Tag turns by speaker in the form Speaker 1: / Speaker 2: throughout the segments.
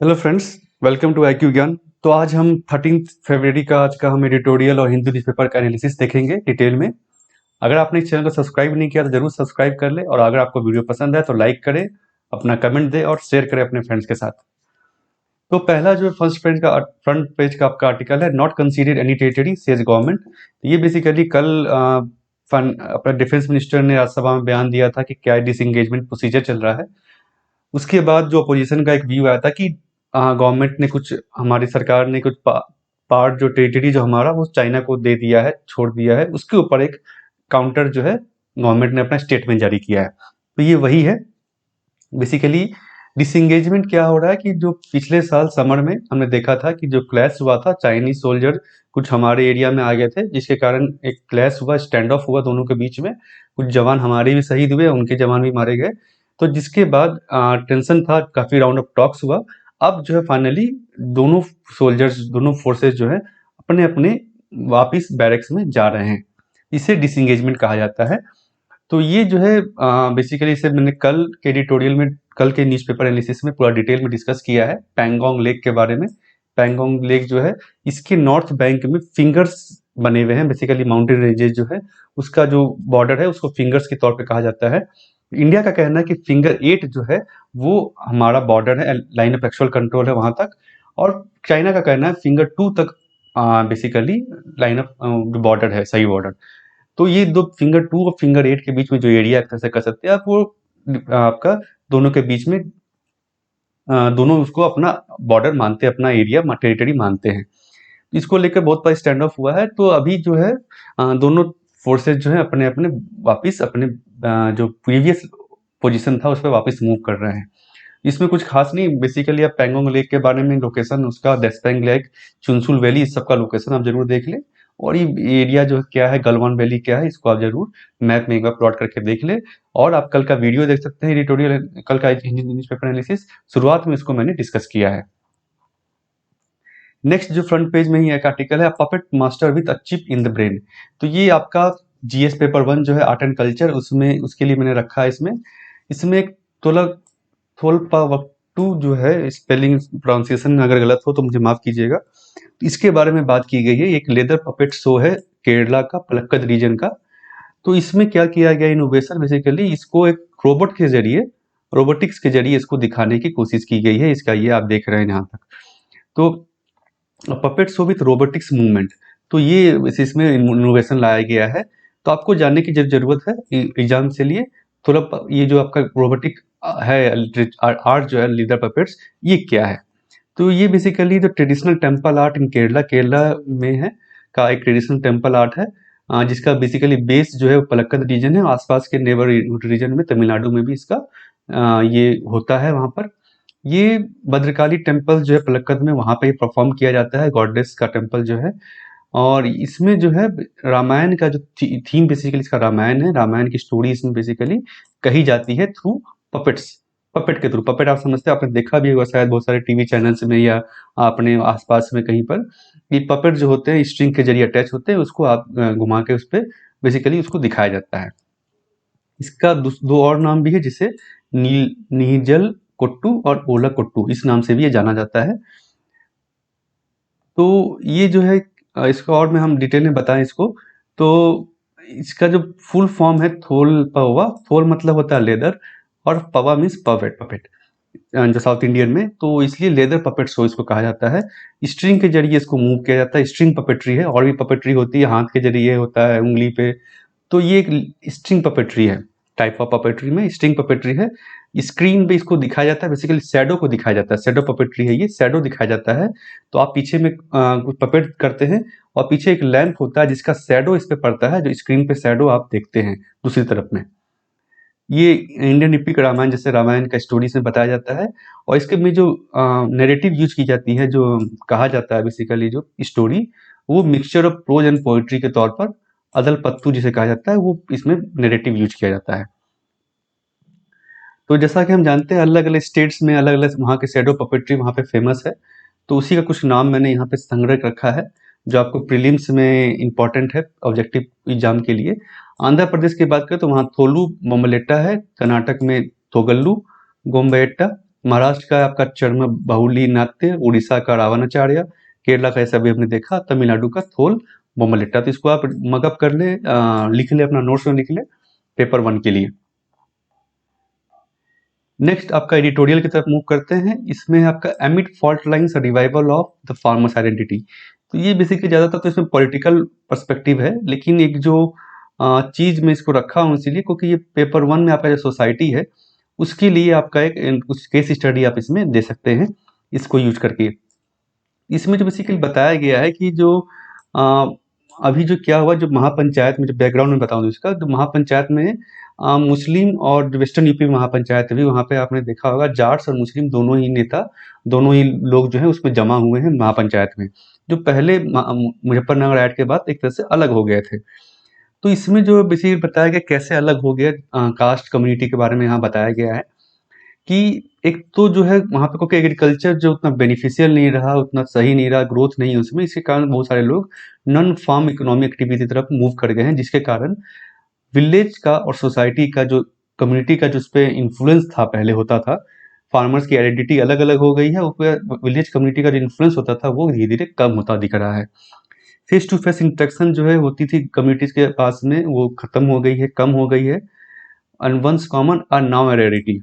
Speaker 1: Hello friends, welcome to IQ ज्ञान। तो आज हम 13 फरवरी का आज का हम एडिटोरियल और हिंदू न्यूज़पेपर का एनालिसिस देखेंगे डिटेल में। अगर आपने इस चैनल को सब्सक्राइब नहीं किया तो जरूर सब्सक्राइब कर ले, और अगर आपको वीडियो पसंद है तो लाइक करें, अपना कमेंट दें और शेयर करें अपने फ्रेंड्स के साथ। तो पहला जो फ्रंट पेज का आपका आर्टिकल है, not consider any territory says government. ये बेसिकली कल अपना डिफेंस मिनिस्टर ने राज्यसभा में बयान दिया था कि क्या डिसंगेजमेंट प्रोसीजर चल रहा है। उसके बाद जो अपोजिशन का एक व्यू आया था कि गवर्नमेंट ने कुछ, हमारी सरकार ने कुछ पार्ट जो टेरिटरी जो हमारा वो चाइना को दे दिया है, छोड़ दिया है। उसके ऊपर एक काउंटर जो है गवर्नमेंट ने अपना स्टेटमेंट जारी किया है। तो ये वही है बेसिकली। डिसंगेजमेंट क्या हो रहा है कि जो पिछले साल समर में हमने देखा था कि जो क्लैश हुआ था, चाइनीज सोल्जर कुछ हमारे एरिया में आ गए थे, जिसके कारण एक क्लैश हुआ, स्टैंड ऑफ हुआ दोनों के बीच में। कुछ जवान हमारे भी शहीद हुए, उनके जवान भी मारे गए। तो जिसके बाद टेंशन था, काफी राउंड ऑफ टॉक्स हुआ। अब जो है फाइनली दोनों सोल्जर्स, दोनों फोर्सेस जो है अपने अपने वापिस बैरक्स में जा रहे हैं। इसे डिसंगेजमेंट कहा जाता है। तो ये जो है बेसिकली इसे मैंने कल के एडिटोरियल में, कल के न्यूज़पेपर एनालिसिस में पूरा डिटेल में डिस्कस किया है पैंगोंग लेक के बारे में। पैंगोंग लेक जो है, इसके नॉर्थ बैंक में फिंगर्स बने हुए हैं। बेसिकली माउंटेन रेंजेस जो है, उसका जो बॉर्डर है उसको फिंगर्स के तौर पे कहा जाता है। इंडिया का कहना है कि फिंगर 8 जो है वो हमारा बॉर्डर है, लाइन ऑफ एक्चुअल कंट्रोल है वहां तक। और चाइना का कहना है फिंगर 2 तक बेसिकली लाइन ऑफ बॉर्डर है, सही बॉर्डर। तो ये दो फिंगर 2 और फिंगर 8 के बीच में जो एरिया एक तरह से कह सकते हैं आप, वो आपका दोनों के बीच में दोनों उसको अपना बॉर्डर मानते हैं, अपना एरिया टेरिटरी मानते हैं। इसको लेकर बहुत बड़ा स्टैंड ऑफ हुआ है। तो अभी जो है दोनों फोर्सेस जो है अपने अपने वापिस अपने जो प्रीवियस पोजीशन था उस पर वापस मूव कर रहे हैं। इसमें कुछ खास नहीं, बेसिकली आप पैंगोंग लेक के बारे में लोकेशन उसका, डेस्पेंग लेक, चुनसुल वैली, इस सबका लोकेशन आप जरूर देख लें। और ये एरिया जो क्या है, गलवान वैली क्या है, इसको आप जरूर मैप में एक बार प्लॉट करके देख ले। और आप कल का वीडियो देख सकते हैं, एडिटोरियल, कल का न्यूज़पेपर एनालिसिस शुरुआत में इसको मैंने डिस्कस किया है। नेक्स्ट जो फ्रंट पेज में ही एक आर्टिकल है, puppet master with a chip in the brain. तो ये आपका GS पेपर 1 जो है आर्ट एंड कल्चर, उसमें उसके लिए मैंने रखा है। इसमें एक तोला थोलपावक्टू जो है, स्पेलिंग प्रोनाउंसिएशन अगर गलत हो तो मुझे माफ कीजिएगा। तो इसके बारे में बात की गई है। एक लेदर पपेट शो है केरला का, पलक्कद रीजन का। तो इसमें क्या किया गया इनोवेशन, बेसिकली इसको एक रोबोट के जरिए, रोबोटिक्स के जरिए इसको दिखाने की कोशिश की गई है। इसका ये आप देख रहे हैं यहाँ तक। तो puppet show with robotics movement, तो ये इसमें इनोवेशन लाया गया है। तो आपको जानने की जरूरत है एग्जाम से लिए थोड़ा ये जो आपका रोबोटिक है आर्ट जो है, लीडर पपेट्स, ये क्या है। तो ये बेसिकली जो traditional temple art in Kerala, Kerala में है का एक ट्रेडिशनल टेम्पल आर्ट है, जिसका बेसिकली बेस जो है वो पलक्कद रीजन है। आसपास के नेबर रीजन में, तमिलनाडु में भी इसका ये होता है वहां पर। ये भद्रकाली टेम्पल जो है पलक्कद में, वहां पे ही परफॉर्म किया जाता है, गॉडेस का टेम्पल जो है। और इसमें जो है रामायण का जो थीम, बेसिकली इसका रामायण है, रामायण की स्टोरी इसमें बेसिकली कही जाती है थ्रू पपेट्स। पपेट के थ्रू, पपेट आप समझते हैं, आपने देखा भी होगा शायद बहुत सारे टीवी चैनल्स में या अपने आसपास में कहीं पर। ये पपेट जो होते हैं स्ट्रिंग के जरिए अटैच होते हैं, उसको आप घुमा के उस पर बेसिकली उसको दिखाया जाता है। इसका दो और नाम भी है, जिसे नीजल कोट्टू और ओला कोट्टू, इस नाम से भी ये जाना जाता है। तो ये जो है इसका और में हम डिटेल में बताएं इसको, तो इसका जो फुल फॉर्म है थोल पवा, थोल मतलब होता है लेदर, और पवा मीन्स पपेट, पपेट जो साउथ इंडियन में, तो इसलिए लेदर पपेट शो इसको कहा जाता है। स्ट्रिंग के जरिए इसको मूव किया जाता है, स्ट्रिंग पपेट्री है। और भी पपेट्री होती है, हाथ के जरिए होता है, उंगली पे। तो ये एक स्ट्रिंग पपेट्री है, टाइप ऑफ पपेट्री में स्ट्रिंग पपेट्री है। स्क्रीन पे इसको दिखाया जाता है, बेसिकली शैडो को दिखाया जाता है, शैडो पपेट्री है ये, शैडो दिखाया जाता है। तो आप पीछे में कुछ पपेट करते हैं, और पीछे एक लैंप होता है जिसका शैडो इस पे पड़ता है, जो स्क्रीन पे शैडो आप देखते हैं दूसरी तरफ में। ये इंडियन इपिक रामायण, जैसे रामायण का स्टोरी से बताया जाता है। और इसके में जो नैरेटिव यूज की जाती है, जो कहा जाता है बेसिकली जो स्टोरी, वो mixture of pros and poetry के तौर पर अदल पत्तू जिसे कहा जाता है, वो इसमें नैरेटिव यूज किया जाता है। तो जैसा कि हम जानते हैं अलग अलग स्टेट्स में अलग अलग वहाँ के शैडो पपेट्री वहाँ पे फेमस है। तो उसी का कुछ नाम मैंने यहाँ पे संग्रह रखा है, जो आपको प्रीलिम्स में इंपॉर्टेंट है ऑब्जेक्टिव एग्जाम के लिए। आंध्र प्रदेश की बात करें तो वहाँ थोलू बोम्बलेट्टा है, कर्नाटक में थोगल्लू गोम्बेट्टा, महाराष्ट्र का है आपका चर्म बाहुली नाट्य, उड़ीसा का रावणाचार्य, केरला का ऐसा भी हमने देखा, तमिलनाडु का थोल बोमलिट्टा। तो इसको आप मगअप कर ले, लिख ले, अपना नोट्स में लिख ले पेपर 1 के लिए। नेक्स्ट आपका एडिटोरियल की तरफ मूव करते हैं। इसमें आपका एमिड fault lines revival of the farmers identity. तो ये बेसिकली ज़्यादातर तो इसमें पॉलिटिकल पर्सपेक्टिव है, लेकिन एक जो चीज़ में इसको रखा हूँ इसीलिए क्योंकि ये पेपर 1 में आपका जो सोसाइटी है उसके लिए आपका एक कुछ केस स्टडी आप इसमें दे सकते हैं इसको यूज करके। इसमें जो बेसिकली बताया गया है कि जो अ, अभी जो क्या हुआ, जो महापंचायत में, जो बैकग्राउंड में बताऊँ इसका, तो महापंचायत में मुस्लिम और जो वेस्टर्न यूपी में महापंचायत है वहाँ पे आपने देखा होगा जाट्स और मुस्लिम दोनों ही नेता, दोनों ही लोग जो है उसमें जमा हुए हैं महापंचायत में, जो पहले मुजफ्फरनगर एक्ट के बाद एक तरह से अलग हो गए थे। तो इसमें जो बेसिकली बताया गया कैसे अलग हो गया, कास्ट कम्युनिटी के बारे में यहाँ बताया गया है कि एक तो जो है वहाँ पे क्योंकि एग्रीकल्चर जो उतना बेनिफिशियल नहीं रहा, उतना सही नहीं रहा, ग्रोथ नहीं है उसमें, इसके कारण बहुत सारे लोग नॉन फार्म इकोनॉमी एक्टिविटी की तरफ मूव कर गए हैं, जिसके कारण विलेज का और सोसाइटी का जो कम्युनिटी का जो उस पर इन्फ्लुएंस था पहले होता था, फार्मर्स की आइडेंटिटी अलग अलग हो गई है, ऊपर विलेज कम्युनिटी का जो इन्फ्लुएंस होता था वो धीरे धीरे कम होता दिख रहा है। फेस टू फेस इंटरेक्शन जो है होती थी कम्युनिटीज के पास में, वो खत्म हो गई है, कम हो गई है। And once common are now rarity.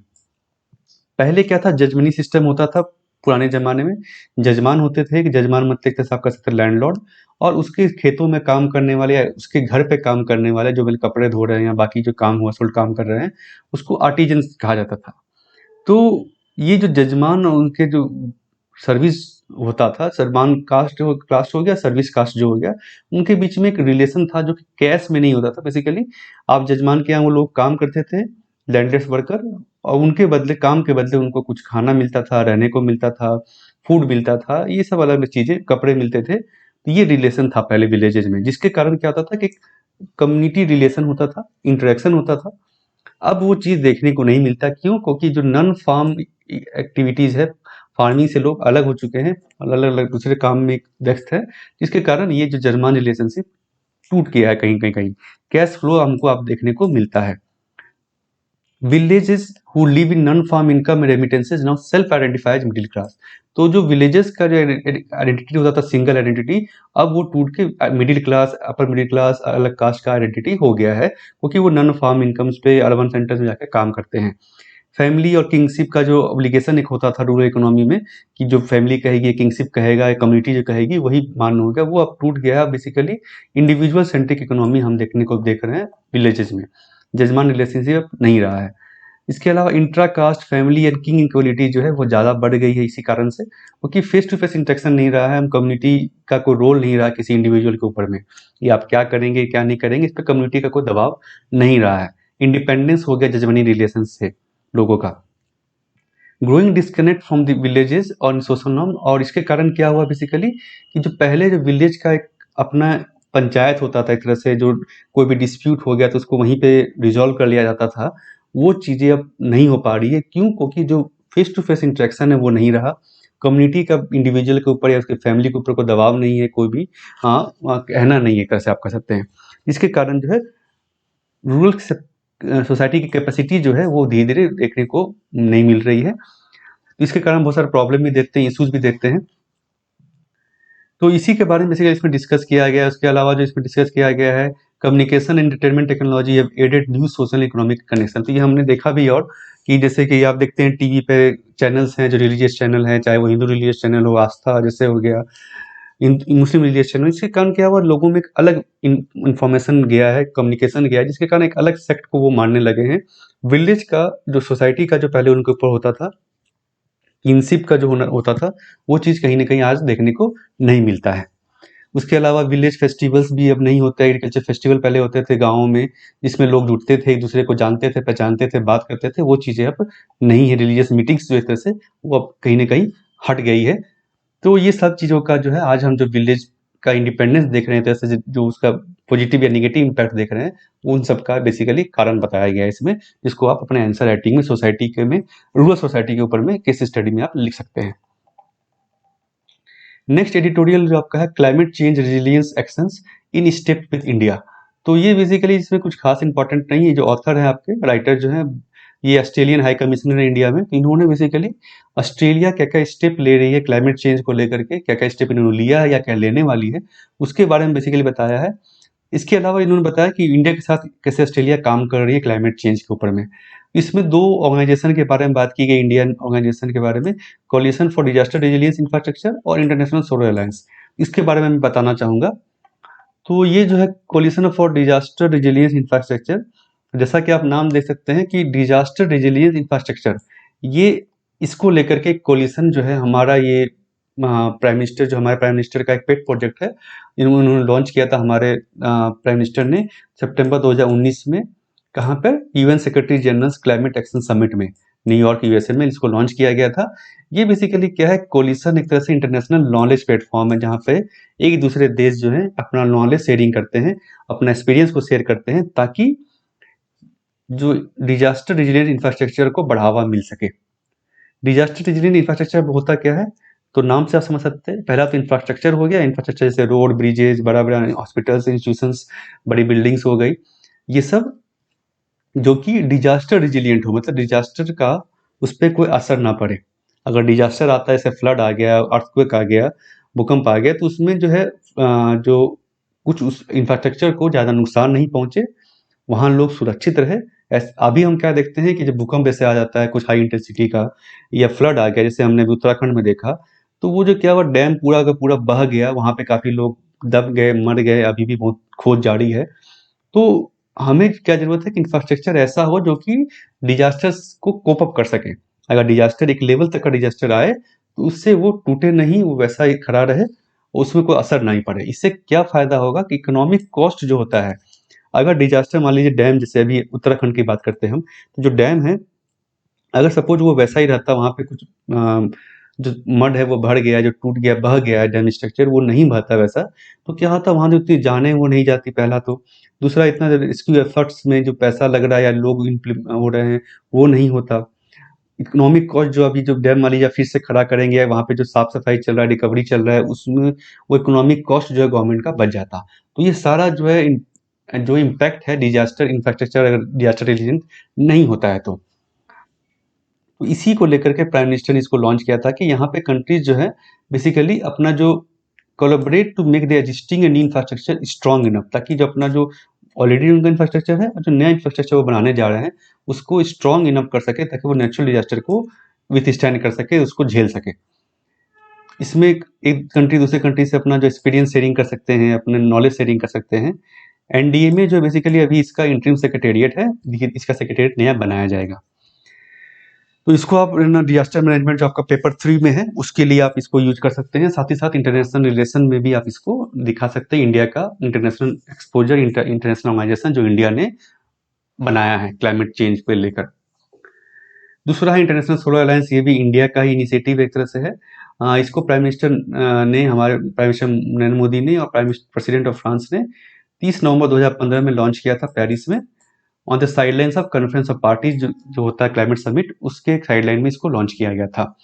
Speaker 1: पहले क्या था, जजमनी सिस्टम होता था पुराने ज़माने में। जजमान होते थे, कि जजमान मतलब एक तरह से आप कह सकते हैं लैंडलॉर्ड, और उसके खेतों में काम करने वाले या उसके घर पे काम करने वाले जो मिल कपड़े धो रहे हैं या बाकी जो काम हुआ काम कर रहे हैं, उसको आर्टिजन्स कहा जाता था। तो ये जो जजमान और उनके जो सर्विस होता था, सरमान कास्ट हो, क्लास हो गया, सर्विस कास्ट जो हो गया, उनके बीच में एक रिलेशन था जो कि कैश में नहीं होता था। बेसिकली आप जजमान के यहाँ वो लोग काम करते थे, लैंडलेस वर्कर, और उनके बदले, काम के बदले उनको कुछ खाना मिलता था, रहने को मिलता था, फूड मिलता था, ये सब अलग अलग चीज़ें, कपड़े मिलते थे। तो ये रिलेशन था पहले विलेजेस में, जिसके कारण क्या होता था कि कम्युनिटी रिलेशन होता था, इंटरेक्शन होता था। अब वो चीज़ देखने को नहीं मिलता, क्यों? क्योंकि जो नॉन फार्म एक्टिविटीज़ है, फार्मिंग से लोग अलग हो चुके हैं, अलग अलग दूसरे काम में व्यस्त है, जिसके कारण ये जो जजमान रिलेशनशिप टूट गया है कहीं कहीं। कैश फ्लो हमको अब देखने को मिलता है। Villages who live in non farm income remittances now self identifies middle class. तो जो विलेजेस का जो आइडेंटिटी होता था, सिंगल आइडेंटिटी, अब वो टूट के middle class, upper middle class, अलग कास्ट का आइडेंटिटी हो गया है, क्योंकि वो नॉन फार्म इनकम्स पे अर्बन सेंटर्स में जाकर काम करते हैं। फैमिली और किंगशिप का जो ऑब्लिगेशन एक होता था रूरल इकोनॉमी में, कि जो फैमिली कहेगी, किंगशिप कहेगा, या कम्युनिटी जो कहेगी वही मान्य होगा, वो अब टूट गया है। बेसिकली इंडिविजुअल सेंट्रिक इकोनॉमी हम देखने को देख रहे हैं विलेजेस में, जजमान रिलेशनशिप नहीं रहा है। इसके अलावा intra caste family and king equality जो है वो ज़्यादा बढ़ गई है इसी कारण से, क्योंकि फेस टू फेस इंटरेक्शन नहीं रहा है, हम कम्युनिटी का कोई रोल नहीं रहा किसी इंडिविजुअल के ऊपर में, ये आप क्या करेंगे क्या नहीं करेंगे, इस पर कम्युनिटी का कोई दबाव नहीं रहा है। इंडिपेंडेंस हो गया जजमनी रिलेशन से लोगों का। Growing disconnect from the villages और सोशल नॉर्म। और इसके कारण क्या हुआ बेसिकली, कि जो पहले जो विलेज का एक अपना पंचायत होता था, एक तरह से जो कोई भी डिस्प्यूट हो गया तो उसको वहीं पे रिजॉल्व कर लिया जाता था, वो चीज़ें अब नहीं हो पा रही है। क्यों? क्योंकि जो फेस टू फेस इंटरेक्शन है वो नहीं रहा, कम्युनिटी का इंडिविजुअल के ऊपर या उसके फैमिली के ऊपर कोई दबाव नहीं है, कोई भी हाँ कहना नहीं है, एक तरह से आप कह सकते हैं। इसके कारण जो है रूरल सोसाइटी की कैपेसिटी जो है वो धीरे धीरे देखने को नहीं मिल रही है। तो इसके कारण बहुत सारे प्रॉब्लम भी देखते हैं, इश्यूज भी देखते हैं। तो इसी के बारे में बेसिकली इसमें डिस्कस किया गया है। उसके अलावा जो इसमें डिस्कस किया गया है, communication entertainment technology have added new social economic connection. तो ये हमने देखा भी, और कि जैसे कि आप देखते हैं टीवी पे चैनल्स हैं जो रिलीजियस चैनल हैं, चाहे वो हिंदू रिलीजियस चैनल हो, आस्था जैसे हो गया, मुस्लिम रिलीजियस चैनल, इसके कारण क्या हुआ, लोगों में एक अलग इंफॉर्मेशन गया है, कम्युनिकेशन गया है, जिसके कारण एक अलग सेक्ट को वो मानने लगे हैं। विलेज का जो सोसाइटी का जो पहले उनके ऊपर होता था, किनशिप का जो हुनर होता था, वो चीज़ कहीं न कहीं आज देखने को नहीं मिलता है। उसके अलावा विलेज फेस्टिवल्स भी अब नहीं होते। एग्रीकल्चर फेस्टिवल पहले होते थे गाँवों में, जिसमें लोग जुटते थे, एक दूसरे को जानते थे, पहचानते थे, बात करते थे, वो चीज़ें अब नहीं है। रिलीजियस मीटिंग्स जो एक तरह से वो अब कहीं न कहीं हट गई है। तो ये सब चीज़ों का जो है आज हम जो विलेज का इंडिपेंडेंस देख रहे हैं, जैसे जो उसका पॉजिटिव या नेगेटिव इम्पैक्ट देख रहे हैं, उन सब का बेसिकली कारण बताया गया है इसमें, जिसको आप अपने आंसर राइटिंग में सोसाइटी के में, रूरल सोसाइटी के ऊपर में केस स्टडी में आप लिख सकते हैं। नेक्स्ट एडिटोरियल जो आपका है, climate change resilience actions in step with India. तो ये बेसिकली इसमें कुछ खास इंपॉर्टेंट नहीं है। जो ऑथर है आपके राइटर जो है ये ऑस्ट्रेलियन हाई कमिश्नर है इंडिया में। तो इन्होंने बेसिकली ऑस्ट्रेलिया क्या-क्या स्टेप ले रही है क्लाइमेट चेंज को लेकर के, क्या-क्या स्टेप इन्होंने लिया है या क्या लेने वाली है, उसके बारे में बेसिकली बताया है। इसके अलावा इन्होंने बताया कि इंडिया के साथ कैसे ऑस्ट्रेलिया काम कर रही है क्लाइमेट चेंज के ऊपर में। इसमें 2 ऑर्गेनाइजेशन के बारे में बात की गई, इंडियन ऑर्गेनाइजेशन के बारे में, coalition for disaster resilience infrastructure और इंटरनेशनल सोलर अलायंस। इसके बारे में मैं बताना चाहूँगा। तो ये जो है coalition for disaster resilience infrastructure, जैसा कि आप नाम देख सकते हैं कि डिजास्टर रेजिलियंस इंफ्रास्ट्रक्चर, ये इसको लेकर के कोलिशन जो है हमारा ये प्राइम मिनिस्टर, जो हमारे प्राइम मिनिस्टर का एक पेट प्रोजेक्ट है, इन्होंने लॉन्च किया था हमारे प्राइम मिनिस्टर ने सितंबर 2019 में। कहाँ पर? UN secretary general climate action summit में, न्यूयॉर्क यूएसए में इसको लॉन्च किया गया था। ये बेसिकली क्या है, कोलिशन एक तरह से इंटरनेशनल नॉलेज प्लेटफॉर्म है, जहाँ पे एक दूसरे देश जो है अपना नॉलेज शेयरिंग करते हैं, अपना एक्सपीरियंस को शेयर करते हैं, ताकि जो डिजास्टर रेजिलिएंट इंफ्रास्ट्रक्चर को बढ़ावा मिल सके। डिजास्टर रेजिलिएंट इंफ्रास्ट्रक्चर होता क्या है? तो नाम से आप समझ सकते हैं। पहला तो इंफ्रास्ट्रक्चर हो गया, इंफ्रास्ट्रक्चर जैसे रोड, ब्रिजेज, बड़ा-बड़ा हॉस्पिटल्स, इंस्टीट्यूशंस, बड़ी बिल्डिंग्स हो गई। ये सब जो कि डिजास्टर रेजिलिएंट हो, मतलब डिजास्टर का उस पे कोई असर ना पड़े। अगर डिजास्टर आता है, जैसे फ्लड आ गया, अर्थक्वेक आ गया, भूकंप आ गया, तो उसमें जो है जो कुछ उस इंफ्रास्ट्रक्चर को ज़्यादा नुकसान नहीं पहुँचे, वहाँ लोग सुरक्षित रहे। अभी हम क्या देखते हैं कि जब भूकंप ऐसे आ जाता है कुछ हाई इंटेंसिटी का, या फ्लड आ गया, जैसे हमने अभी उत्तराखंड में देखा, तो वो जो क्या हुआ, डैम पूरा का पूरा बह गया, वहाँ पे काफ़ी लोग दब गए, मर गए, अभी भी बहुत खोज जारी है। तो हमें क्या ज़रूरत है कि इंफ्रास्ट्रक्चर ऐसा हो जो कि डिजास्टर्स को कोप अप कर सके। अगर डिजास्टर एक लेवल तक का डिजास्टर आए, तो उससे वो टूटे नहीं, वो वैसा ही खड़ा रहे, उसमें कोई असर नहीं पड़े। इससे क्या फ़ायदा होगा कि इकोनॉमिक कॉस्ट जो होता है, अगर डिजास्टर मान लीजिए डैम, जैसे अभी उत्तराखंड की बात करते हैं हम, तो जो डैम है, अगर सपोज वो वैसा ही रहता, वहाँ पे कुछ जो मड है वो भर गया, जो टूट गया, बह गया है डैम स्ट्रक्चर, वो नहीं बहता वैसा, तो क्या होता, वहाँ जो उतनी जानें वो नहीं जाती, पहला तो। दूसरा, इतना रेस्क्यू एफर्ट्स में जो पैसा लग रहा है या लोग हो रहे हैं, वो नहीं होता। इकोनॉमिक कॉस्ट जो अभी जो डैम मान लीजिए फिर से खड़ा करेंगे, वहाँ पे जो साफ सफाई चल रहा है, रिकवरी चल रहा है, उसमें वो इकोनॉमिक कॉस्ट जो है गवर्नमेंट का बच जाता। तो ये सारा जो है जो इम्पैक्ट है डिजास्टर इंफ्रास्ट्रक्चर, अगर डिजास्टर रेजिलिएंट नहीं होता है तो इसी को लेकर के प्राइम मिनिस्टर ने इसको लॉन्च किया था कि यहाँ पे कंट्रीज जो है बेसिकली अपना जो collaborate to make the existing and infrastructure strong enough, ताकि जो अपना जो ऑलरेडी उनका इंफ्रास्ट्रक्चर है और जो नया इंफ्रास्ट्रक्चर वो बनाने जा रहे हैं, उसको स्ट्रांग इनफ कर सके, ताकि वो नेचुरल डिजास्टर को विथस्टैंड कर सके, उसको झेल सके। इसमें एक कंट्री दूसरे कंट्री से अपना जो एक्सपीरियंस शेयरिंग कर सकते हैं, अपने नॉलेज शेयरिंग कर सकते हैं। एनडीए में जो बेसिकली अभी इसका इंटरिम सेक्रेटेरिएट है, देखिए इसका सेक्रेटेरिएट नया बनाया जाएगा। तो इसको आप ना डिजास्टर मैनेजमेंट जो आपका पेपर 3 में है, उसके लिए आप इसको यूज कर सकते हैं। साथ ही साथ इंटरनेशनल रिलेशन में भी आप इसको दिखा सकते हैं, इंडिया का इंटरनेशनल एक्सपोजर, इंटरनेशनल ऑर्गेनाइजेशन जो इंडिया ने बनाया है क्लाइमेट चेंज को लेकर। दूसरा है इंटरनेशनल सोलर अलायंस, ये भी इंडिया का ही इनिशिएटिव एक तरह से है। इसको प्राइम मिनिस्टर ने, हमारे प्राइम मिनिस्टर नरेंद्र मोदी ने और प्रेसिडेंट ऑफ फ्रांस ने 30 नवंबर 2015 में लॉन्च किया था पेरिस में, on the sidelines of conference of parties, जो होता है क्लाइमेट समिट, उसके साइडलाइन में इसको लॉन्च किया गया था।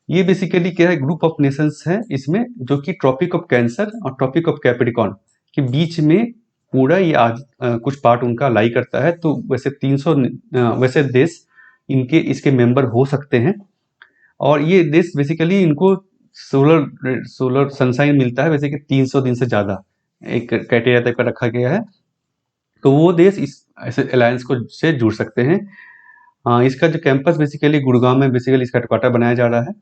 Speaker 1: ये बेसिकली क्या है, ग्रुप ऑफ नेशंस है इसमें, जो कि ट्रॉपिक ऑफ कैंसर और ट्रॉपिक ऑफ कैप्रिकॉर्न के बीच में पूरा ये आज कुछ पार्ट उनका लाई करता है। तो वैसे 300 वैसे देश इनके इसके मेंबर हो सकते हैं, और ये देश बेसिकली इनको सोलर सोलर सनशाइन मिलता है वैसे कि 300 दिन से ज़्यादा, एक क्राइटेरिया टाइप का रखा गया है। तो वो देश इस ऐसे अलायंस को से जुड़ सकते हैं। इसका जो कैंपस बेसिकली गुड़गांव में बेसिकली इसका हेडक्वार्टर बनाया जा रहा है।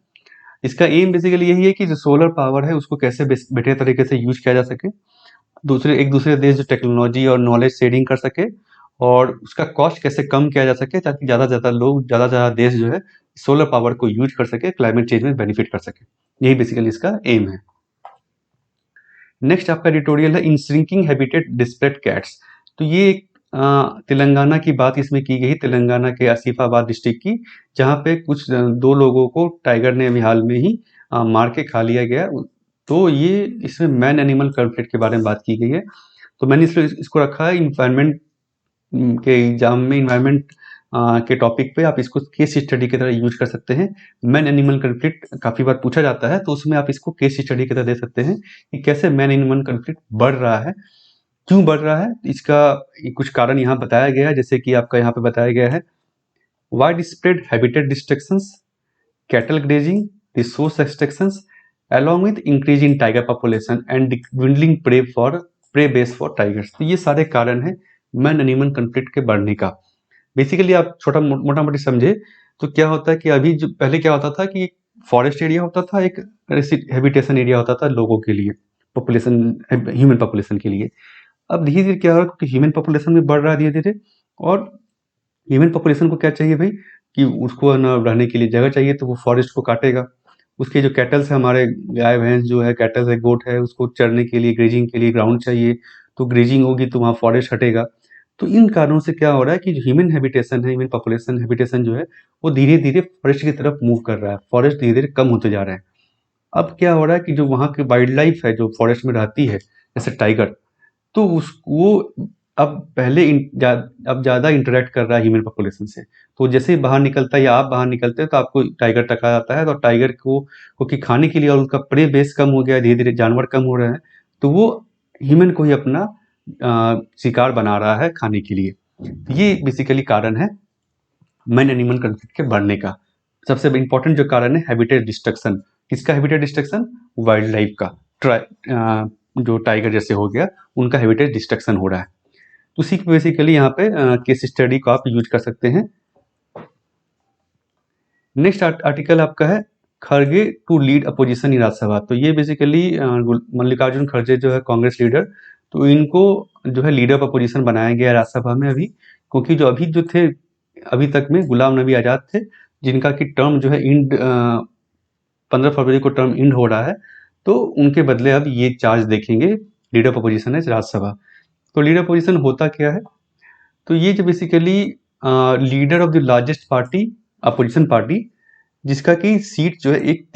Speaker 1: इसका एम बेसिकली यही है कि जो सोलर पावर है उसको कैसे बेटर तरीके से यूज किया जा सके, एक दूसरे देश जो टेक्नोलॉजी और नॉलेज शेयरिंग कर सके, और उसका कॉस्ट कैसे कम किया जा सके, ताकि ज़्यादा से ज़्यादा लोग, ज़्यादा से ज़्यादा देश जो है सोलर पावर को यूज कर सके, क्लाइमेट चेंज में बेनिफिट कर सके। यही बेसिकली इसका एम है। नेक्स्ट आपका एडिटोरियल है इन श्रिंकिंग हैबिटेट डिस्प्लेस्ड कैट्स। तो ये एक तेलंगाना की बात इसमें की गई, तेलंगाना के आसिफाबाद डिस्ट्रिक्ट की, जहाँ पे कुछ 2 लोगों को टाइगर ने अभी हाल में ही मार के खा लिया गया। तो ये इसमें मैन एनिमल कॉन्फ्लिक्ट के बारे में बात की गई है। तो मैंने इसको रखा है इन्वायरमेंट के एग्जाम में, इन्वायरमेंट के टॉपिक पे आप इसको केस स्टडी की तरह यूज कर सकते हैं। मैन एनिमल कॉन्फ्लिक्ट काफ़ी बार पूछा जाता है, तो उसमें आप इसको केस स्टडी की तरह दे सकते हैं कि कैसे मैन एनिमल कॉन्फ्लिक्ट बढ़ रहा है, क्यों बढ़ रहा है। इसका कुछ कारण यहाँ बताया गया है, जैसे कि आपका यहाँ पे बताया गया है wide spread habitat destructions, cattle grazing, resource extractions along with increase in tiger population and dwindling prey base for tigers। तो ये सारे कारण हैं मैन एनिमल कन्फ्लिक्ट के बढ़ने का। बेसिकली आप छोटा मोटा मोटी समझे तो क्या होता है कि अभी जो पहले क्या होता था कि फॉरेस्ट एरिया होता था, एक हैबिटेशन एरिया होता था लोगों के लिए, पॉपुलेशन, ह्यूमन पॉपुलेशन के लिए। अब धीरे धीरे क्या हो रहा है कि ह्यूमन पॉपुलेशन भी बढ़ रहा है धीरे धीरे, और ह्यूमन पॉपुलेशन को क्या चाहिए भाई कि उसको ना रहने के लिए जगह चाहिए, तो वो फॉरेस्ट को काटेगा। उसके जो कैटल्स है, हमारे गाय भैंस जो है, कैटल्स है, गोट है, उसको चरने के लिए, ग्रेजिंग के लिए ग्राउंड चाहिए, तो ग्रेजिंग होगी तो वहाँ फॉरेस्ट हटेगा। तो इन कारणों से क्या हो रहा है कि जो ह्यूमन हैबिटेशन है, ह्यूमन पॉपुलेशन हैबिटेशन जो है, वो धीरे धीरे फॉरेस्ट की तरफ मूव कर रहा है, फॉरेस्ट धीरे धीरे कम होते जा रहे हैं। अब क्या हो रहा है कि जो वहाँ की वाइल्ड लाइफ है जो फॉरेस्ट में रहती है, जैसे टाइगर, तो उस वो अब अब ज़्यादा इंटरेक्ट कर रहा है ह्यूमन पॉपुलेशन से। तो जैसे ही बाहर निकलता है या आप बाहर निकलते हैं तो आपको टाइगर टकरा जाता है, तो टाइगर को क्योंकि खाने के लिए और उसका प्रे बेस कम हो गया है, धीरे धीरे जानवर कम हो रहे हैं, तो वो ह्यूमन को ही अपना शिकार बना रहा है खाने के लिए। ये बेसिकली कारण है मैन एनिमल कन्फ्लिक्ट के बढ़ने का। सबसे इंपॉर्टेंट जो कारण है हैबिटेट डिस्ट्रक्शन। किसका हैबिटेट डिस्ट्रक्शन? वाइल्ड लाइफ का। जो टाइगर जैसे हो गया, उनका हैबिटेट डिस्ट्रक्शन हो रहा है। तो उसी बेसिकली यहाँ पे केस स्टडी को आप यूज कर सकते हैं। नेक्स्ट आर्टिकल आपका है खड़गे to lead opposition in Rajya Sabha. तो ये बेसिकली मल्लिकार्जुन खड़गे जो है कांग्रेस लीडर, तो इनको जो है लीडर ऑफ अपोजिशन बनाया गया राज्यसभा में अभी, क्योंकि जो अभी जो थे अभी तक में गुलाम नबी आज़ाद थे, जिनका की टर्म जो है 15 फरवरी को टर्म इंड हो रहा है, तो उनके बदले अब ये चार्ज देखेंगे लीडर ऑफ अपोजिशन है राज्यसभा। तो लीडर पोजीशन होता क्या है? तो ये जो basically leader of the largest party, opposition party, जिसका कि सीट जो है एक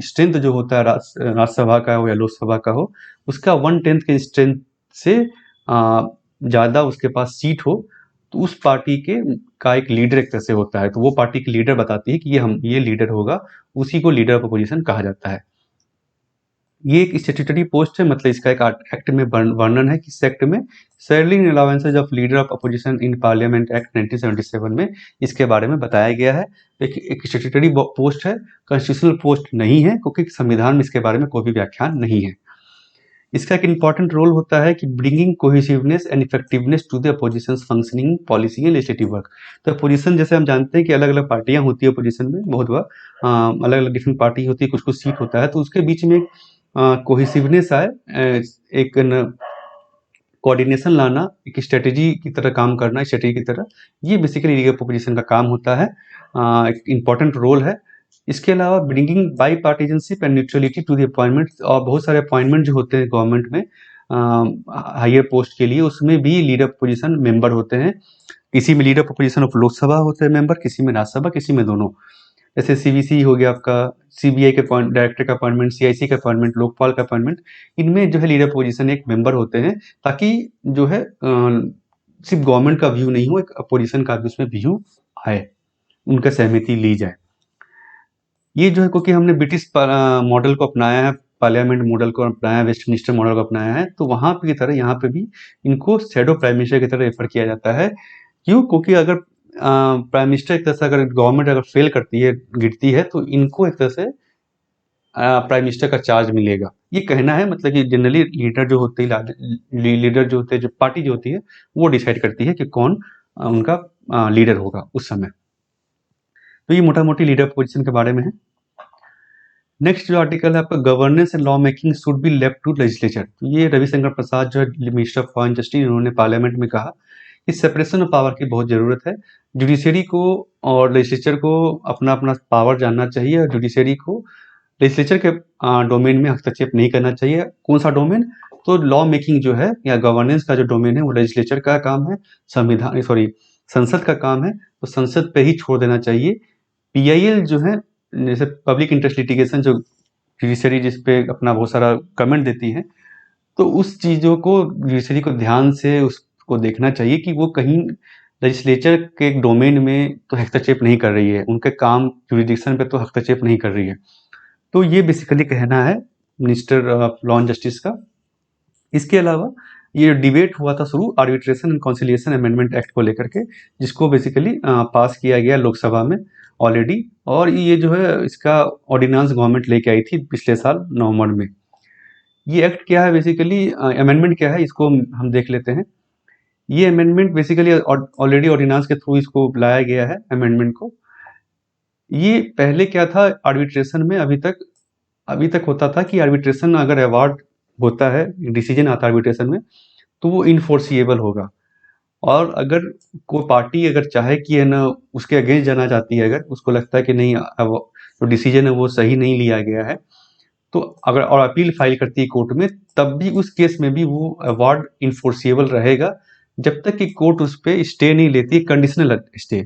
Speaker 1: स्ट्रेंथ जो होता है राज्यसभा का हो या लोकसभा का हो, उसका 1/10 के स्ट्रेंथ से ज़्यादा उसके पास सीट हो, तो उस पार्टी के का एक लीडर एक तरह से होता है। तो वो पार्टी की लीडर बताती है कि ये लीडर होगा, उसी को लीडर ऑफ अपोजिशन कहा जाता है। ये एक स्टैट्यूटरी पोस्ट है, मतलब इसका एक एक्ट में वर्णन है कि इस एक्ट में salary allowances of leader of opposition in parliament act 1977 में इसके बारे में बताया गया है। एक स्टैट्यूटरी पोस्ट है, कॉन्स्टिट्यूशनल पोस्ट नहीं है, क्योंकि संविधान में इसके बारे में कोई भी व्याख्यान नहीं है। इसका एक इंपॉर्टेंट रोल होता है कि bringing cohesiveness and effectiveness to the opposition functioning policy and legislative work. तो अपोजिशन जैसे हम जानते हैं कि अलग अलग पार्टियां होती है अपोजिशन में, बहुत बार अलग अलग डिफरेंट पार्टी होती है, कुछ कुछ सीट होता है, तो उसके बीच में कोहेसिवनेस आए, एक कोऑर्डिनेशन लाना, एक स्ट्रेटेजी की तरह काम करना, स्ट्रेटेजी की तरह, ये बेसिकली लीडर ऑफ अपोजिशन का काम होता है, एक इम्पॉर्टेंट रोल है। इसके अलावा bringing bipartisanship and neutrality to the appointment, और बहुत सारे अपॉइंटमेंट जो होते हैं गवर्नमेंट में हायर पोस्ट के लिए, उसमें भी लीडर ऑफ अपोजिशन मेंबर होते हैं। किसी में leader of opposition of Lok Sabha होते हैं मेंबर, किसी में राज्यसभा, किसी में दोनों। जैसे सीवीसी हो गया आपका, सीबीआई के डायरेक्टर का अपॉइंटमेंट, सीआईसी का अपॉइंटमेंट, लोकपाल का अपॉइंटमेंट, इनमें जो है लीडर अपोजिशन एक मेंबर होते हैं, ताकि जो है सिर्फ गवर्नमेंट का व्यू नहीं हो, एक अपोजिशन का भी उसमें व्यू आए, उनका सहमति ली जाए। ये जो है क्योंकि हमने ब्रिटिश मॉडल को अपनाया है, पार्लियामेंट मॉडल को अपनाया है, वेस्टमिनिस्टर मॉडल को अपनाया है, तो वहाँ पे की तरह यहाँ पे भी इनको शैडो प्राइम मिनिस्टर की तरह रेफर किया जाता है। क्यों? क्योंकि अगर प्राइम मिनिस्टर एक तरह से, अगर गवर्नमेंट अगर फेल करती है, गिरती है, तो इनको एक तरह से प्राइम मिनिस्टर का चार्ज मिलेगा, ये कहना है। मतलब कि जनरली लीडर जो होते हैं, लीडर जो होते हैं, जो पार्टी जो होती है, वो डिसाइड करती है कि कौन उनका लीडर होगा उस समय। तो ये मोटा मोटी लीडर पोजीशन के बारे में है। नेक्स्ट जो आर्टिकल है आपका, governance and law making should be left to legislature. तो ये रविशंकर प्रसाद जो है मिनिस्टर ऑफ फॉरेन जस्टिस, इन्होंने पार्लियामेंट में कहा कि सेपरेशन ऑफ पावर की बहुत ज़रूरत है। जुडिशरी को और लेजिस्लेचर को अपना अपना पावर जानना चाहिए, और जुडिशरी को लेजिस्लेचर के डोमेन में हस्तक्षेप नहीं करना चाहिए। कौन सा डोमेन? तो लॉ मेकिंग जो है या गवर्नेंस का जो डोमेन है, वो लेजिस्लेचर का काम है, संसद का काम है, तो संसद पे ही छोड़ देना चाहिए। पीआईएल जो है, जैसे पब्लिक इंटरेस्ट लिटिगेशन, जो जुडिशरी जिस पे अपना बहुत सारा कमेंट देती है, तो उस चीज़ों को जुडिशरी को ध्यान से उसको देखना चाहिए कि वो कहीं लेजिस्लेचर के डोमेन में तो हस्तक्षेप नहीं कर रही है, उनके काम जुरिडिक्शन पे तो हस्तक्षेप नहीं कर रही है। तो ये बेसिकली कहना है minister of law and justice का। इसके अलावा ये डिबेट हुआ था शुरू arbitration and conciliation amendment act को लेकर के, जिसको बेसिकली पास किया गया लोकसभा में ऑलरेडी, और ये जो है इसका ऑर्डिनेंस गवर्नमेंट लेके आई थी पिछले साल नवंबर में। ये एक्ट क्या है बेसिकली, अमेंडमेंट क्या है इसको हम देख लेते हैं। ये अमेंडमेंट बेसिकली ऑलरेडी ऑर्डिनेंस के थ्रू इसको लाया गया है अमेंडमेंट को। ये पहले क्या था आर्बिट्रेशन में, अभी तक होता था कि आर्बिट्रेशन अगर अवार्ड होता है, डिसीजन आता है आर्बिट्रेशन में, तो वो इनफोर्सिएबल होगा। और अगर कोई पार्टी अगर चाहे कि है ना उसके अगेंस्ट जाना चाहती है, अगर उसको लगता है कि नहीं अब जो डिसीजन है वो सही नहीं लिया गया है, तो अगर और अपील फाइल करती है कोर्ट में, तब भी उस केस में भी वो अवार्ड इनफोर्सिएबल रहेगा, जब तक कि कोर्ट उस पर स्टे नहीं लेती, conditional stay.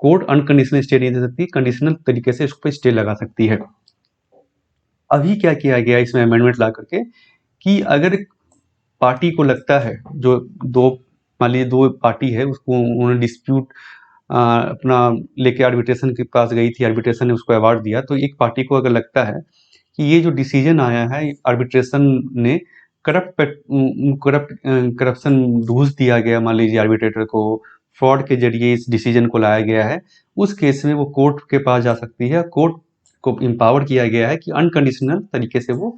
Speaker 1: Court unconditional stay नहीं दे सकती, कंडीशनल तरीके से उस पर स्टे लगा सकती है। अभी क्या किया गया इसमें अमेंडमेंट ला करके कि अगर पार्टी को लगता है, जो दो मान लीजिए दो पार्टी है, उसको उन्होंने डिस्प्यूट अपना लेके आर्बिट्रेशन के पास गई थी, आर्बिट्रेशन ने उसको अवार्ड दिया, तो एक पार्टी को अगर लगता है कि ये जो डिसीजन आया है आर्बिट्रेशन ने करप्शन घूस दिया गया, मान लीजिए आर्बिट्रेटर को फ्रॉड के जरिए इस डिसीजन को लाया गया है, उस केस में वो कोर्ट के पास जा सकती है। कोर्ट को एम्पावर किया गया है कि अनकंडीशनल तरीके से वो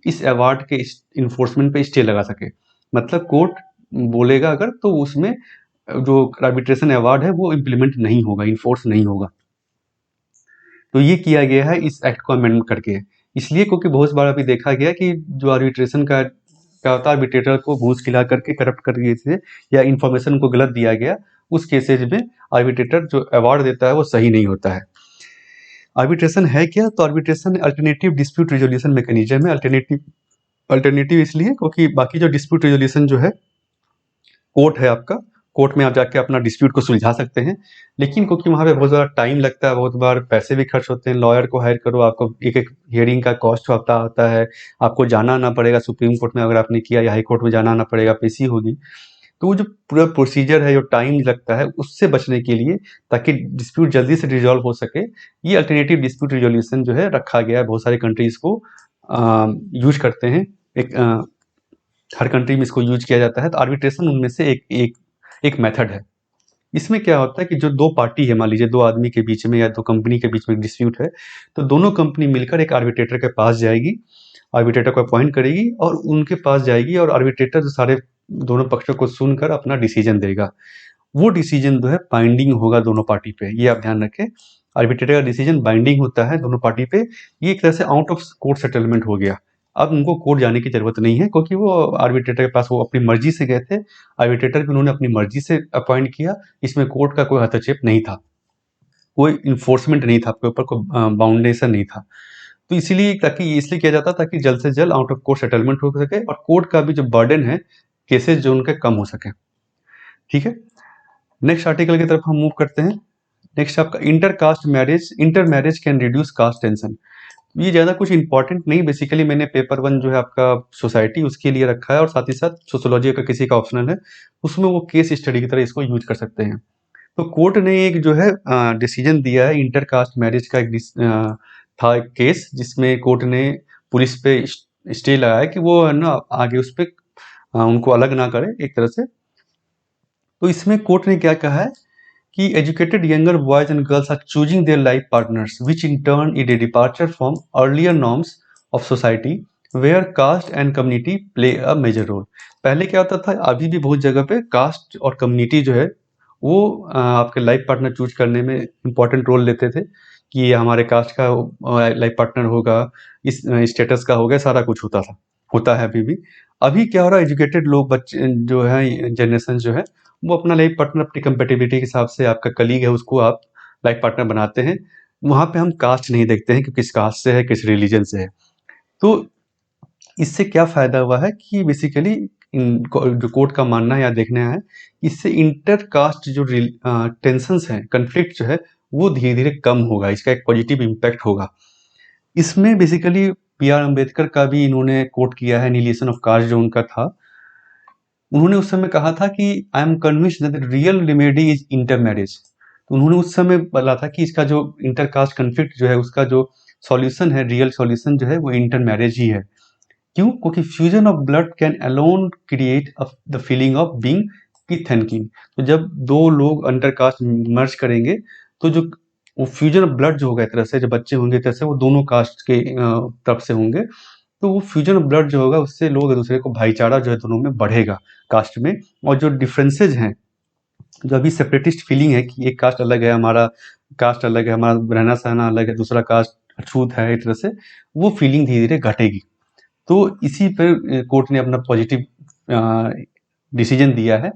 Speaker 1: इस अवार्ड के इन्फोर्समेंट पे स्टे लगा सके। मतलब कोर्ट बोलेगा अगर, तो उसमें जो आर्बिट्रेशन अवार्ड है वो इम्प्लीमेंट नहीं होगा, इन्फोर्स नहीं होगा। तो ये किया गया है इस एक्ट को अमेंड करके, इसलिए क्योंकि बहुत बार अभी देखा गया कि जो आर्बिट्रेशन का क्या होता है, आर्बिट्रेटर को घूस खिला करके करप्ट कर दिए थे या इन्फॉर्मेशन को गलत दिया गया, उस केसेज में आर्बिट्रेटर जो अवार्ड देता है वो सही नहीं होता है। आर्बिट्रेशन है क्या? तो arbitration alternative dispute resolution mechanism है। अल्टरनेटिव इसलिए क्योंकि बाकी जो डिस्प्यूट रिजोल्यूशन जो है, कोर्ट है आपका, कोर्ट में आप जाके अपना डिस्प्यूट को सुलझा सकते हैं, लेकिन क्योंकि वहाँ पे बहुत ज़्यादा टाइम लगता है, बहुत बार पैसे भी खर्च होते हैं, लॉयर को हायर करो, आपको एक एक हियरिंग का कॉस्ट होता है, आपको जाना आना पड़ेगा सुप्रीम कोर्ट में, अगर आपने किया, या हाई कोर्ट में जाना आना पड़ेगा, पेशी होगी। तो वो जो पूरा प्रोसीजर है, जो टाइम लगता है, उससे बचने के लिए, ताकि डिस्प्यूट जल्दी से रिजॉल्व हो सके, ये अल्टरनेटिव डिस्प्यूट रिजोल्यूशन जो है रखा गया है। बहुत सारे कंट्रीज को यूज करते हैं, एक हर कंट्री में इसको यूज किया जाता है। तो आर्बिट्रेशन उनमें से एक मेथड है। इसमें क्या होता है कि जो दो पार्टी है, मान लीजिए दो आदमी के बीच में या दो कंपनी के बीच में डिस्प्यूट है, तो दोनों कंपनी मिलकर एक आर्बिट्रेटर के पास जाएगी, आर्बिट्रेटर को अपॉइंट करेगी और उनके पास जाएगी, और आर्बिट्रेटर सारे दोनों पक्षों को सुनकर अपना डिसीजन देगा। वो डिसीजन जो है बाइंडिंग होगा दोनों पार्टी पे, ये आप ध्यान रखें। आर्बिट्रेटर का डिसीजन बाइंडिंग होता है दोनों पार्टी पे। ये एक तरह से आउट ऑफ कोर्ट सेटलमेंट हो गया। अब उनको कोर्ट जाने की जरूरत नहीं है, क्योंकि वो आर्बिट्रेटर के पास वो अपनी मर्जी से गए थे, आर्बिट्रेटर भी उन्होंने अपनी मर्जी से अपॉइंट किया, इसमें कोर्ट का कोई हस्तक्षेप नहीं था, कोई इन्फोर्समेंट नहीं था, आपके ऊपर कोई बाउंडेशन नहीं था। तो इसीलिए इसलिए किया जाता ताकि जल्द से जल्द आउट ऑफ कोर्ट सेटलमेंट हो सके, और कोर्ट का भी जो बर्डन है केसेस जो उनके कम हो सके। ठीक है, नेक्स्ट आर्टिकल की तरफ हम मूव करते हैं। नेक्स्ट आपका inter marriage can reduce caste tension. ये ज़्यादा कुछ इंपॉर्टेंट नहीं, बेसिकली मैंने पेपर 1 जो है आपका सोसाइटी उसके लिए रखा है, और साथ ही साथ सोशोलॉजी का किसी का ऑप्शनल है, उसमें वो केस स्टडी की तरह इसको यूज कर सकते हैं। तो कोर्ट ने एक जो है डिसीजन दिया है, इंटर कास्ट मैरिज का था एक केस, जिसमें कोर्ट ने पुलिस पे स्टे लगाया कि वो है ना आगे उस पर उनको अलग ना करे एक तरह से। तो इसमें कोर्ट ने क्या कहा है कि educated younger boys and girls are choosing their life partners which in turn is a departure from earlier norms of society where caste and community play a major role. पहले क्या होता था, अभी भी बहुत जगह पे कास्ट और कम्युनिटी जो है वो आपके लाइफ पार्टनर चूज करने में इंपॉर्टेंट रोल लेते थे, कि ये हमारे कास्ट का लाइफ पार्टनर होगा, इस स्टेटस का होगा, सारा कुछ होता है अभी भी। अभी क्या हो रहा है, एजुकेटेड लोग, बच्चे जो है, जनरेशन जो है, वो अपना लाइफ पार्टनर अपनी कंपेटिबिलिटी के हिसाब से, आपका कलीग है उसको आप लाइफ पार्टनर बनाते हैं। वहाँ पे हम कास्ट नहीं देखते हैं कि किस कास्ट से है, किस रिलीजन से है। तो इससे क्या फ़ायदा हुआ है कि बेसिकली जो कोर्ट का मानना है या देखना है, इससे इंटर कास्ट जो टेंशंस हैं, कन्फ्लिक्ट जो है, वो धीरे धीरे कम होगा, इसका एक पॉजिटिव इम्पैक्ट होगा। इसमें बेसिकली बी.आर. अम्बेडकर का भी इन्होंने कोट किया है, एनिहिलेशन ऑफ कास्ट जो उनका था। उन्होंने उस समय कहा था कि I am convinced that the real remedy is inter marriage. तो उन्होंने उस समय बोला था कि इसका जो इंटर कास्ट कन्फ्लिक्ट जो है, उसका जो सॉल्यूशन है, रियल सॉल्यूशन जो है, वो इंटर मैरिज ही है। क्यों? क्योंकि fusion of blood can alone create the feeling of being किथ एंड किंग। तो जब दो लोग अंडर कास्ट मर्ज करेंगे तो जो वो फ्यूजन ऑफ ब्लड जो होगा, एक तरह से जब बच्चे होंगे एक तरह से वो दोनों कास्ट के तरफ से होंगे, तो वो फ्यूजन ऑफ ब्लड जो होगा उससे लोग एक दूसरे को भाईचारा जो है दोनों में बढ़ेगा कास्ट में। और जो डिफरेंसेज हैं, जो अभी सेपरेटिस्ट फीलिंग है कि एक कास्ट अलग है, हमारा कास्ट अलग है, हमारा रहना सहना अलग है, दूसरा कास्ट अछूत है, एक तरह से वो फीलिंग धीरे धीरे घटेगी। तो इसी पर कोर्ट ने अपना पॉजिटिव डिसीजन दिया है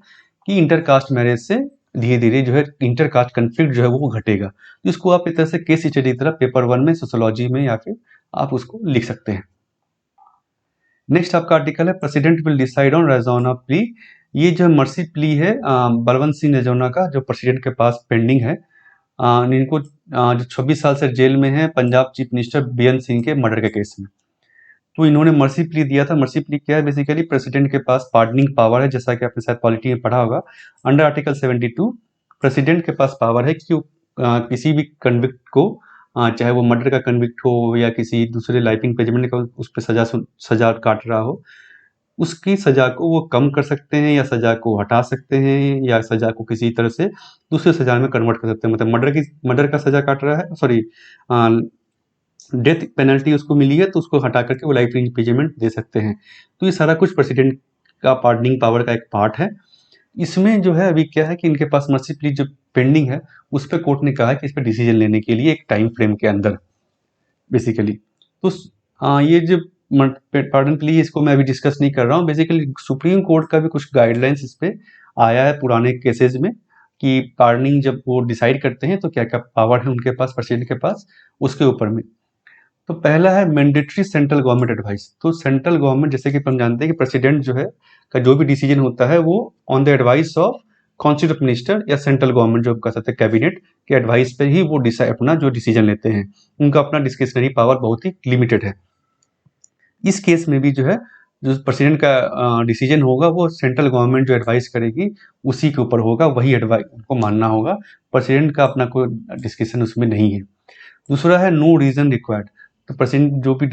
Speaker 1: कि इंटरकास्ट मैरिज से धीरे धीरे जो है इंटरकास्ट कन्फ्लिक्ट जो है वो घटेगा। तो इसको आप एक तरह से केस स्टडी की तरह पेपर 1 में सोशियोलॉजी में या फिर आप उसको लिख सकते हैं। नेक्स्ट आपका आर्टिकल है प्रेसिडेंट विल डिसाइड ऑन रेजोना प्ली। ये जो मर्सी प्ली है बलवंत सिंह रेजोना का, जो प्रेसिडेंट के पास पेंडिंग है। इनको जो 26 साल से जेल में है पंजाब चीफ मिनिस्टर बेअंत सिंह के मर्डर के केस में। तो इन्होंने मर्सी प्ली दिया था। मर्सी प्ली क्या है? बेसिकली प्रेसिडेंट के पास पार्डनिंग पावर है, जैसा कि आपने शायद पॉलिटी में पढ़ा होगा। अंडर आर्टिकल 72 प्रेसिडेंट के पास पावर है कि वो किसी भी कन्विक्ट को, चाहे वो मर्डर का कन्विक्ट हो या किसी दूसरे लाइफ इम्प्रिजनमेंट का उस पर सजा काट रहा हो, उसकी सजा को वो कम कर सकते हैं या सजा को हटा सकते हैं या सजा को किसी तरह से दूसरे सजा में कन्वर्ट कर सकते हैं। मतलब मर्डर का सजा काट रहा है, सॉरी डेथ पेनल्टी उसको मिली है, तो उसको हटा करके वो लाइफ इम्प्रिजनमेंट दे सकते हैं। तो ये सारा कुछ प्रेसिडेंट का पार्डनिंग पावर का एक पार्ट है। इसमें जो है अभी क्या है कि इनके पास मर्सी प्ली जो पेंडिंग है, उस पर कोर्ट ने कहा है कि इस पर डिसीजन लेने के लिए एक टाइम फ्रेम के अंदर बेसिकली। तो ये जो पार्डन प्ली इसको मैं अभी डिस्कस नहीं कर रहा हूँ। बेसिकली सुप्रीम कोर्ट का भी कुछ गाइडलाइंस इस पे आया है पुराने केसेस में कि पार्डनिंग जब वो डिसाइड करते हैं तो क्या क्या पावर है उनके पास, प्रेसिडेंट के पास, उसके ऊपर में। तो पहला है मैंडेटरी सेंट्रल गवर्नमेंट एडवाइस। तो सेंट्रल गवर्नमेंट, जैसे कि हम जानते हैं कि प्रेसिडेंट जो है का जो भी डिसीजन होता है वो on the advice of council of minister या सेंट्रल गवर्नमेंट जो कह सकते हैं कैबिनेट के एडवाइस पर ही वो अपना जो डिसीजन लेते हैं। उनका अपना डिस्क्रिशनरी पावर बहुत ही लिमिटेड है। इस केस में भी जो है जो प्रेसिडेंट का डिसीजन होगा वो सेंट्रल गवर्नमेंट जो एडवाइस करेगी उसी के ऊपर होगा, वही एडवाइस उनको मानना होगा। प्रेसिडेंट का अपना कोई डिस्कशन उसमें नहीं है। दूसरा है नो रीजन रिक्वायर्ड। तो प्रेसिडेंट जो भी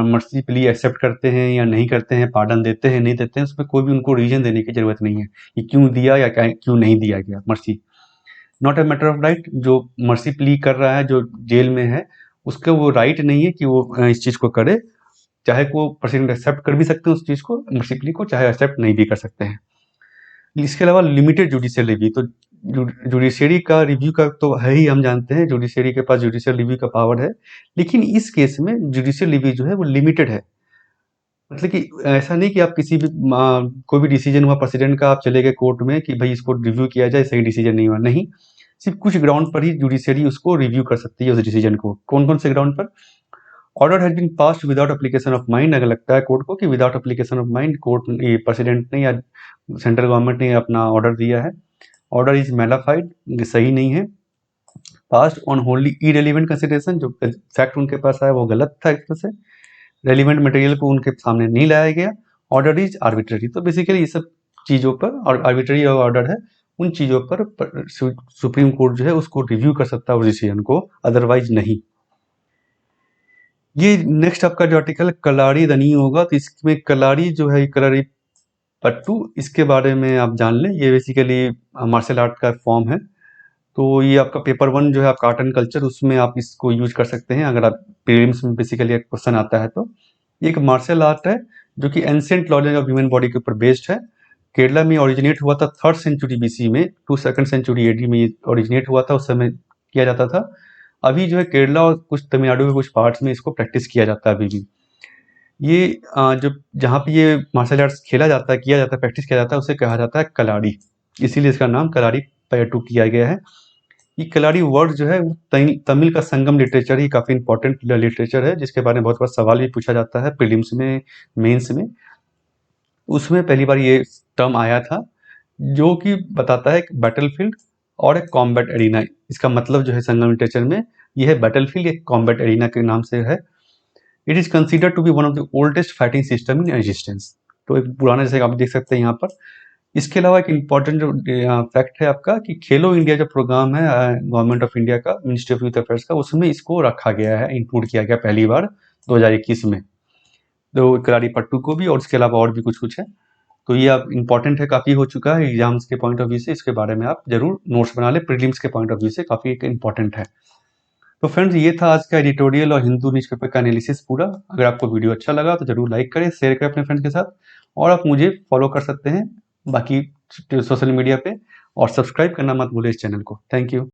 Speaker 1: मर्सी प्ली एक्सेप्ट करते हैं या नहीं करते हैं, पार्डन देते हैं नहीं देते हैं, उसमें कोई भी उनको रीजन देने की जरूरत नहीं है कि क्यों दिया या क्यों नहीं दिया गया mercy. Not a matter of right. जो मर्सी प्ली कर रहा है, जो जेल में है, उसका वो राइट नहीं है कि वो इस चीज को करे। चाहे वो प्रेसिडेंट एक्सेप्ट कर भी सकते हैं उस चीज को, मर्सी प्ली को, चाहे एक्सेप्ट नहीं भी कर सकते हैं। इसके अलावा लिमिटेड जुडिशियल रिव्यू। तो जुडिशरी का रिव्यू का तो है ही, हम जानते हैं जुडिशरी के पास जुडिशियल रिव्यू का पावर है, लेकिन इस केस में जुडिशियल रिव्यू जो है वो लिमिटेड है। मतलब कि ऐसा नहीं कि आप किसी भी कोई भी डिसीजन हुआ प्रेसिडेंट का, आप चले गए कोर्ट में कि भाई इसको रिव्यू किया जाए, सही डिसीजन नहीं हुआ, नहीं। सिर्फ कुछ ग्राउंड पर ही जुडिशरी उसको रिव्यू कर सकती है उस डिसीजन को। कौन कौन से ग्राउंड पर? Order has been passed without application of mind. अगर लगता है कोर्ट को कि without application of mind court ये प्रेसिडेंट ने या सेंट्रल गवर्नमेंट ने अपना ऑर्डर दिया है, ऑर्डर इज मैलाफाइड, सही नहीं है। पास्ड ऑन होनली इरेलीवेंट कंसिडरेशन, जो फैक्ट उनके पास आया वो गलत था एक तरह से, रेलिवेंट मटेरियल को उनके सामने नहीं लाया गया। Order is arbitrary. तो बेसिकली ये सब चीज़ों पर, और आर्बिट्ररी ऑर्डर है, उन चीज़ों पर सुप्रीम कोर्ट जो है उसको रिव्यू कर सकता है उस डिसीजन को, अदरवाइज नहीं। ये नेक्स्ट आपका जो आर्टिकल कलारी दनी होगा, तो इसमें कलारी जो है कलारी पट्टू, इसके बारे में आप जान लें। ये बेसिकली मार्शल आर्ट का फॉर्म है। तो ये आपका पेपर 1 जो है आपका आर्ट एंड कल्चर, उसमें आप इसको यूज कर सकते हैं अगर आप प्रीलिम्स में बेसिकली एक क्वेश्चन आता है तो। ये एक मार्शल आर्ट है जो कि ancient knowledge of human body के ऊपर बेस्ड है। केरला में ओरिजिनेट हुआ था 3rd सेंचुरी बीसी में, 2nd सेंचुरी एडी में ओरिजिनेट हुआ था, उस समय किया जाता था। अभी जो है केरला और कुछ तमिलनाडु के कुछ पार्ट्स में इसको प्रैक्टिस किया जाता है अभी भी। ये जो जहाँ पे ये मार्शल आर्ट्स खेला जाता है, किया जाता है, प्रैक्टिस किया जाता है, उसे कहा जाता है कलाड़ी। इसीलिए इसका नाम कलाड़ी पयट्टू किया गया है। ये कलाड़ी वर्ड जो है वो तमिल का संगम लिटरेचर ही काफ़ी इंपॉर्टेंट लिटरेचर है, जिसके बारे में बहुत बार सवाल भी पूछा जाता है प्रीलिम्स में, मेंस में। उसमें पहली बार ये टर्म आया था, जो कि बताता है एक बैटलफील्ड और एक कॉम्बैट एरिना। इसका मतलब जो है संगम लिटरेचर में ये है बैटलफील्ड, एक कॉम्बैट एरिना के नाम से है। It is considered to be one of the oldest fighting system in existence. तो एक पुराना, जैसे आप देख सकते हैं यहाँ पर। इसके अलावा एक इम्पॉर्टेंट जो फैक्ट है आपका कि खेलो इंडिया जो प्रोग्राम है गवर्नमेंट ऑफ इंडिया का, मिनिस्ट्री ऑफ यूथ अफेयर्स का, उसमें इसको रखा गया है, इंक्लूड किया गया पहली बार 2021 में। तो करारी पट्टू को भी, और उसके अलावा और भी कुछ-कुछ है। तो ये अब इम्पोर्टेंट है, काफ़ी हो चुका है एग्ज़ाम्स के पॉइंट ऑफ व्यू से, इसके बारे में आप ज़रूर नोट्स बना लें, प्रीलिम्स के पॉइंट ऑफ व्यू से काफ़ी एक इम्पोर्टेंट है। तो फ्रेंड्स ये था आज का एडिटोरियल और हिंदू न्यूज़पेपर का एनालिसिस पूरा। अगर आपको वीडियो अच्छा लगा तो ज़रूर लाइक करें, शेयर करें अपने फ्रेंड्स के साथ, और आप मुझे फॉलो कर सकते हैं बाकी सोशल मीडिया पे, और सब्सक्राइब करना मत भूलें इस चैनल को। Thank you.